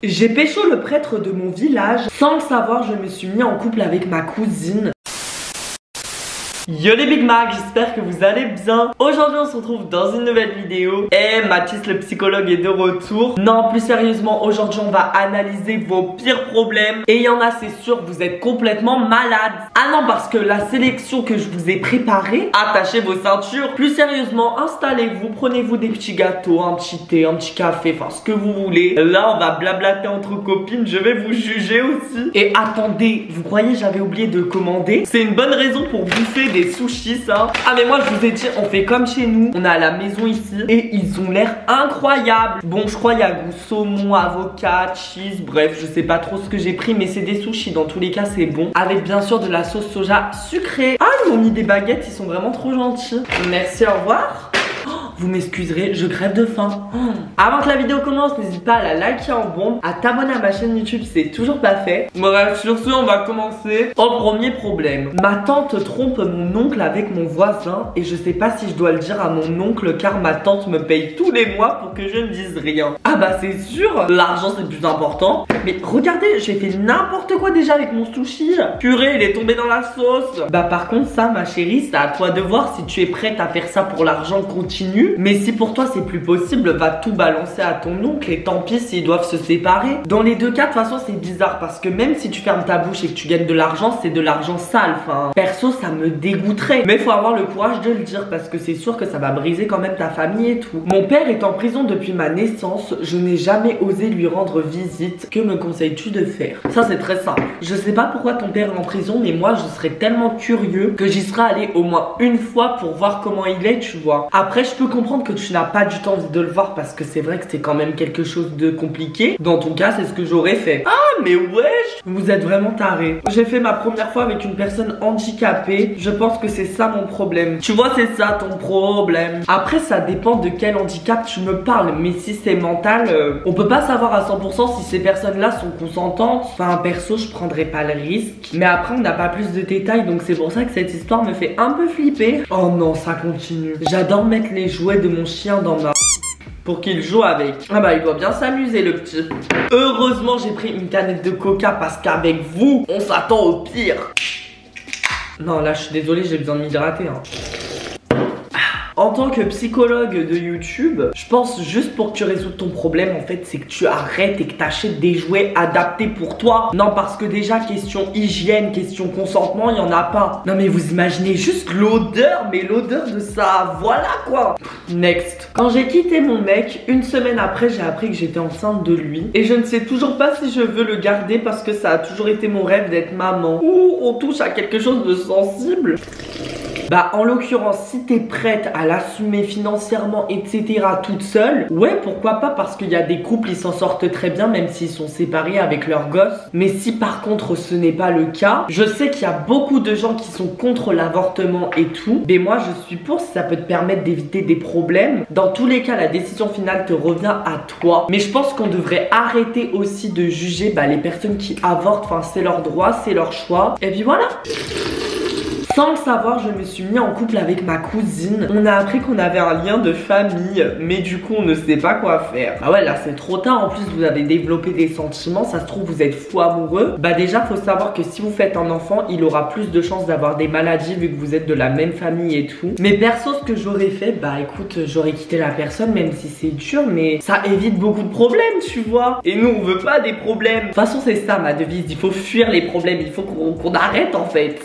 J'ai pécho le prêtre de mon village. Sans le savoir, je me suis mis en couple avec ma cousine. Yo les Big Mac, j'espère que vous allez bien. Aujourd'hui on se retrouve dans une nouvelle vidéo. Et Mathis le psychologue est de retour. Non, plus sérieusement, aujourd'hui on va analyser vos pires problèmes. Et il y en a, c'est sûr, vous êtes complètement malades. Ah non, parce que la sélection que je vous ai préparée, attachez vos ceintures. Plus sérieusement, installez-vous, prenez-vous des petits gâteaux, un petit thé, un petit café, enfin ce que vous voulez. Là on va blablater entre copines, je vais vous juger aussi. Et attendez, vous croyez j'avais oublié de commander? C'est une bonne raison pour bouffer des sushis, ça. Ah mais moi je vous ai dit, on fait comme chez nous. On est à la maison ici et ils ont l'air incroyables. Bon, je crois il y a goût saumon, avocat, cheese, bref, je sais pas trop ce que j'ai pris, mais c'est des sushis, dans tous les cas c'est bon. Avec bien sûr de la sauce soja sucrée. Ah, ils m'ont mis des baguettes, ils sont vraiment trop gentils. Merci, au revoir. Vous m'excuserez, je crève de faim. Avant que la vidéo commence, n'hésite pas à la liker en bombe, à t'abonner à ma chaîne YouTube, c'est toujours pas fait. Bref, sur ce, on va commencer. Au premier problème. Ma tante trompe mon oncle avec mon voisin et je sais pas si je dois le dire à mon oncle car ma tante me paye tous les mois pour que je ne dise rien. Ah bah c'est sûr, l'argent c'est le plus important. Mais regardez, j'ai fait n'importe quoi déjà avec mon sushi. Purée, il est tombé dans la sauce. Bah par contre ça, ma chérie, c'est à toi de voir si tu es prête à faire ça pour l'argent continu. Mais si pour toi c'est plus possible, va tout balancer à ton oncle et tant pis s'ils doivent se séparer. Dans les deux cas, de toute façon c'est bizarre parce que même si tu fermes ta bouche et que tu gagnes de l'argent, c'est de l'argent sale. Enfin, perso ça me dégoûterait. Mais faut avoir le courage de le dire parce que c'est sûr que ça va briser quand même ta famille et tout. Mon père est en prison depuis ma naissance. Je n'ai jamais osé lui rendre visite. Que me conseilles-tu de faire? Ça c'est très simple. Je sais pas pourquoi ton père est en prison, mais moi je serais tellement curieux que j'y serais allé au moins une fois pour voir comment il est, tu vois. Après je peux comprendre que tu n'as pas du tout envie de le voir parce que c'est vrai que c'est quand même quelque chose de compliqué. Dans ton cas, c'est ce que j'aurais fait. Ah, mais wesh, vous êtes vraiment tarés. J'ai fait ma première fois avec une personne handicapée. Je pense que c'est ça mon problème. Tu vois, c'est ça ton problème. Après, ça dépend de quel handicap tu me parles. Mais si c'est mental, on peut pas savoir à 100% si ces personnes-là sont consentantes. Enfin, perso, je prendrais pas le risque. Mais après, on n'a pas plus de détails. Donc c'est pour ça que cette histoire me fait un peu flipper. Oh non, ça continue. J'adore mettre les jouets de mon chien dans ma... pour qu'il joue avec. Ah bah il doit bien s'amuser le petit. Heureusement j'ai pris une canette de coca parce qu'avec vous, on s'attend au pire. Non là je suis désolée, j'ai besoin de m'hydrater hein. En tant que psychologue de YouTube, je pense juste pour que tu résoudes ton problème, en fait, c'est que tu arrêtes et que tu achètes des jouets adaptés pour toi. Non, parce que déjà, question hygiène, question consentement, il n'y en a pas. Non, mais vous imaginez juste l'odeur, mais l'odeur de ça, voilà quoi. Next. Quand j'ai quitté mon mec, une semaine après, j'ai appris que j'étais enceinte de lui. Et je ne sais toujours pas si je veux le garder parce que ça a toujours été mon rêve d'être maman. Ouh, on touche à quelque chose de sensible. Bah en l'occurrence, si t'es prête à l'assumer financièrement, etc. toute seule, ouais pourquoi pas, parce qu'il y a des couples, ils s'en sortent très bien même s'ils sont séparés avec leurs gosses. Mais si par contre ce n'est pas le cas, je sais qu'il y a beaucoup de gens qui sont contre l'avortement et tout. Mais moi je suis pour si ça peut te permettre d'éviter des problèmes. Dans tous les cas, la décision finale te revient à toi. Mais je pense qu'on devrait arrêter aussi de juger les personnes qui avortent, enfin c'est leur droit, c'est leur choix. Et puis voilà. Sans le savoir, je me suis mis en couple avec ma cousine. On a appris qu'on avait un lien de famille, mais du coup on ne sait pas quoi faire. Ah ouais là c'est trop tard, en plus vous avez développé des sentiments, ça se trouve vous êtes fou amoureux. Bah déjà faut savoir que si vous faites un enfant, il aura plus de chances d'avoir des maladies vu que vous êtes de la même famille et tout. Mais perso ce que j'aurais fait, bah écoute, j'aurais quitté la personne même si c'est dur, mais ça évite beaucoup de problèmes tu vois. Et nous on veut pas des problèmes. De toute façon c'est ça ma devise, il faut fuir les problèmes, il faut qu'on arrête en fait.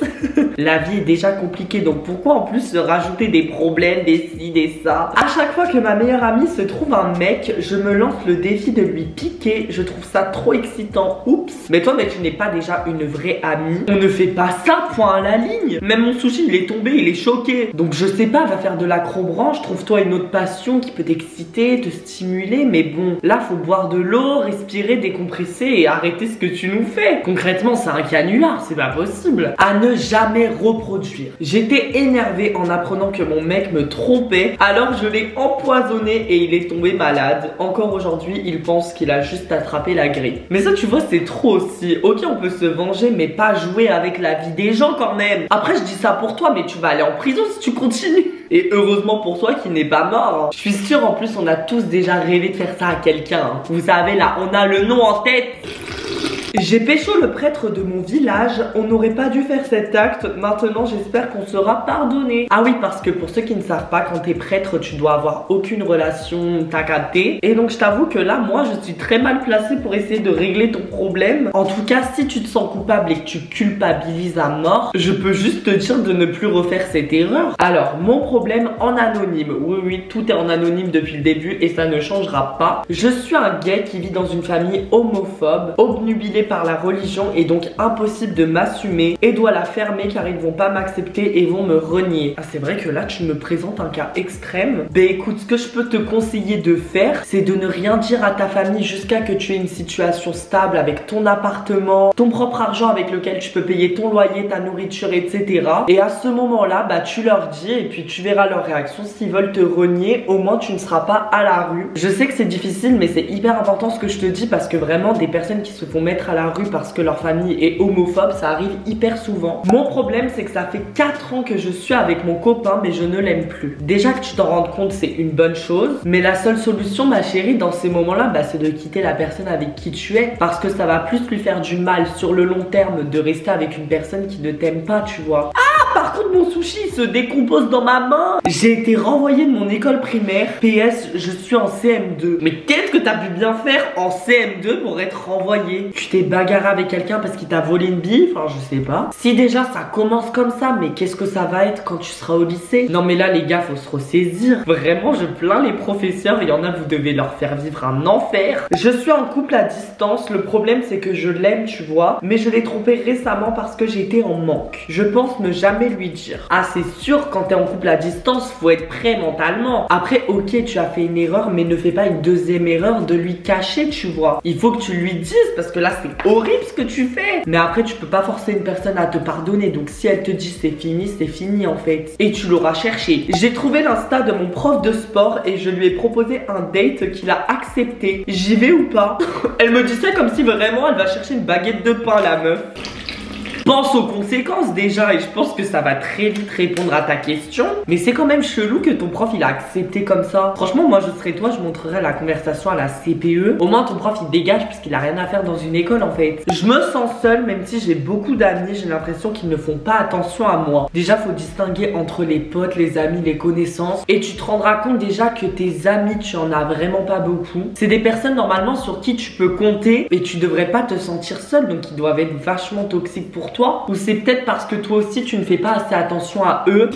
La vie est déjà compliqué, donc pourquoi en plus se rajouter des problèmes, des ci, des ça. À chaque fois que ma meilleure amie se trouve un mec, je me lance le défi de lui piquer. Je trouve ça trop excitant. Oups. Mais toi mec, tu n'es pas déjà une vraie amie. On ne fait pas ça, point à la ligne. Même mon sushi il est tombé, il est choqué. Donc je sais pas, va faire de l'acrobranche, trouve-toi une autre passion qui peut t'exciter, te stimuler. Mais bon, là faut boire de l'eau, respirer, décompresser et arrêter ce que tu nous fais. Concrètement c'est un canular, c'est pas possible. À ne jamais reproduire. J'étais énervée en apprenant que mon mec me trompait, alors je l'ai empoisonné et il est tombé malade. Encore aujourd'hui, il pense qu'il a juste attrapé la grippe. Mais ça, tu vois, c'est trop aussi. Ok, on peut se venger, mais pas jouer avec la vie des gens quand même. Après, je dis ça pour toi, mais tu vas aller en prison si tu continues. Et heureusement pour toi qu'il n'est pas mort. Je suis sûre en plus on a tous déjà rêvé de faire ça à quelqu'un. Vous savez là, on a le nom en tête. J'ai pécho le prêtre de mon village, on n'aurait pas dû faire cet acte, maintenant j'espère qu'on sera pardonné. Ah oui, parce que pour ceux qui ne savent pas, quand t'es prêtre, tu dois avoir aucune relation, t'as capté. Et donc je t'avoue que là, moi je suis très mal placée pour essayer de régler ton problème. En tout cas, si tu te sens coupable et que tu culpabilises à mort, je peux juste te dire de ne plus refaire cette erreur. Alors, mon problème en anonyme, oui, tout est en anonyme depuis le début et ça ne changera pas. Je suis un gay qui vit dans une famille homophobe, obnubilé par la religion et donc impossible de m'assumer et dois la fermer car ils ne vont pas m'accepter et vont me renier. Ah, c'est vrai que là tu me présentes un cas extrême. Ben écoute, ce que je peux te conseiller de faire, c'est de ne rien dire à ta famille jusqu'à que tu aies une situation stable avec ton appartement, ton propre argent avec lequel tu peux payer ton loyer, ta nourriture, etc. Et à ce moment-là, bah tu leur dis et puis tu verras leur réaction. S'ils veulent te renier, au moins tu ne seras pas à la rue. Je sais que c'est difficile mais c'est hyper important ce que je te dis parce que vraiment des personnes qui se font mettre à la rue parce que leur famille est homophobe, ça arrive hyper souvent. Mon problème c'est que ça fait 4 ans que je suis avec mon copain mais je ne l'aime plus. Déjà que tu t'en rendes compte c'est une bonne chose, mais la seule solution ma chérie dans ces moments là, bah, c'est de quitter la personne avec qui tu es parce que ça va plus lui faire du mal sur le long terme de rester avec une personne qui ne t'aime pas, tu vois. Par contre mon sushi se décompose dans ma main. J'ai été renvoyée de mon école primaire. PS, je suis en CM2. Mais qu'est-ce que t'as pu bien faire en CM2 pour être renvoyée? Tu t'es bagarré avec quelqu'un parce qu'il t'a volé une bille? Enfin je sais pas. Si déjà ça commence comme ça, mais qu'est-ce que ça va être quand tu seras au lycée? Non mais là les gars faut se ressaisir. Vraiment je plains les professeurs. Il y en a vous devez leur faire vivre un enfer. Je suis en couple à distance. Le problème c'est que je l'aime tu vois. Mais je l'ai trompé récemment parce que j'étais en manque. Je pense ne jamais lui dire. Ah c'est sûr quand t'es en couple à distance faut être prêt mentalement. Après ok tu as fait une erreur mais ne fais pas une deuxième erreur de lui cacher tu vois. Il faut que tu lui dises parce que là c'est horrible ce que tu fais. Mais après tu peux pas forcer une personne à te pardonner donc si elle te dit c'est fini en fait. Et tu l'auras cherché. J'ai trouvé l'insta de mon prof de sport et je lui ai proposé un date qu'il a accepté. J'y vais ou pas? Elle me dit ça comme si vraiment elle va chercher une baguette de pain la meuf. Pense aux conséquences déjà et je pense que ça va très vite répondre à ta question. Mais c'est quand même chelou que ton prof il a accepté comme ça. Franchement moi je serais toi, je montrerais la conversation à la CPE. Au moins ton prof il dégage puisqu'il a rien à faire dans une école en fait. Je me sens seule même si j'ai beaucoup d'amis, j'ai l'impression qu'ils ne font pas attention à moi. Déjà faut distinguer entre les potes, les amis, les connaissances. Et tu te rendras compte déjà que tes amis tu en as vraiment pas beaucoup. C'est des personnes normalement sur qui tu peux compter et tu devrais pas te sentir seule donc ils doivent être vachement toxiques pour toi, ou c'est peut-être parce que toi aussi tu ne fais pas assez attention à eux.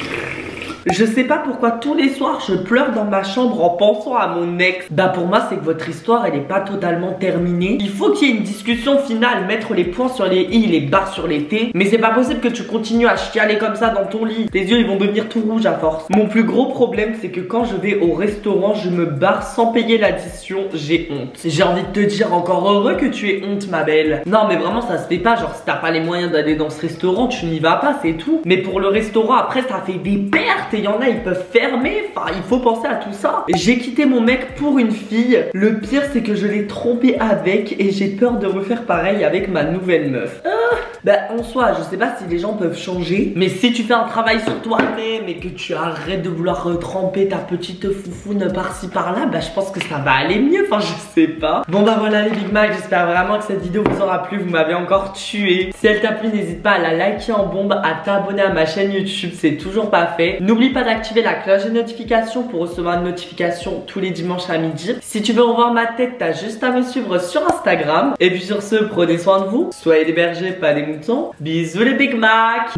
Je sais pas pourquoi tous les soirs je pleure dans ma chambre en pensant à mon ex. Bah pour moi c'est que votre histoire elle est pas totalement terminée. Il faut qu'il y ait une discussion finale, mettre les points sur les i, les barres sur les t. Mais c'est pas possible que tu continues à chialer comme ça dans ton lit. Tes yeux ils vont devenir tout rouges à force. Mon plus gros problème c'est que quand je vais au restaurant je me barre sans payer l'addition. J'ai honte. J'ai envie de te dire encore heureux que tu aies honte ma belle. Non mais vraiment ça se fait pas. Genre si t'as pas les moyens d'aller dans ce restaurant tu n'y vas pas c'est tout. Mais pour le restaurant après ça fait des pertes. Il y en a ils peuvent fermer, enfin il faut penser à tout ça. J'ai quitté mon mec pour une fille. Le pire c'est que je l'ai trompé avec et j'ai peur de refaire pareil avec ma nouvelle meuf. Bah en soi je sais pas si les gens peuvent changer, mais si tu fais un travail sur toi-même et que tu arrêtes de vouloir tremper ta petite foufoune par-ci par-là, bah je pense que ça va aller mieux, enfin je sais pas. Bon bah voilà les Big Mac, j'espère vraiment que cette vidéo vous aura plu, vous m'avez encore tué. Si elle t'a plu n'hésite pas à la liker en bombe, à t'abonner à ma chaîne YouTube, c'est toujours pas fait. N'oublie pas d'activer la cloche de notification pour recevoir une notification tous les dimanches à midi. Si tu veux revoir ma tête, t'as juste à me suivre sur Instagram. Et puis sur ce, prenez soin de vous, soyez des bergers, pas des moutons. Bisous les Big Mac.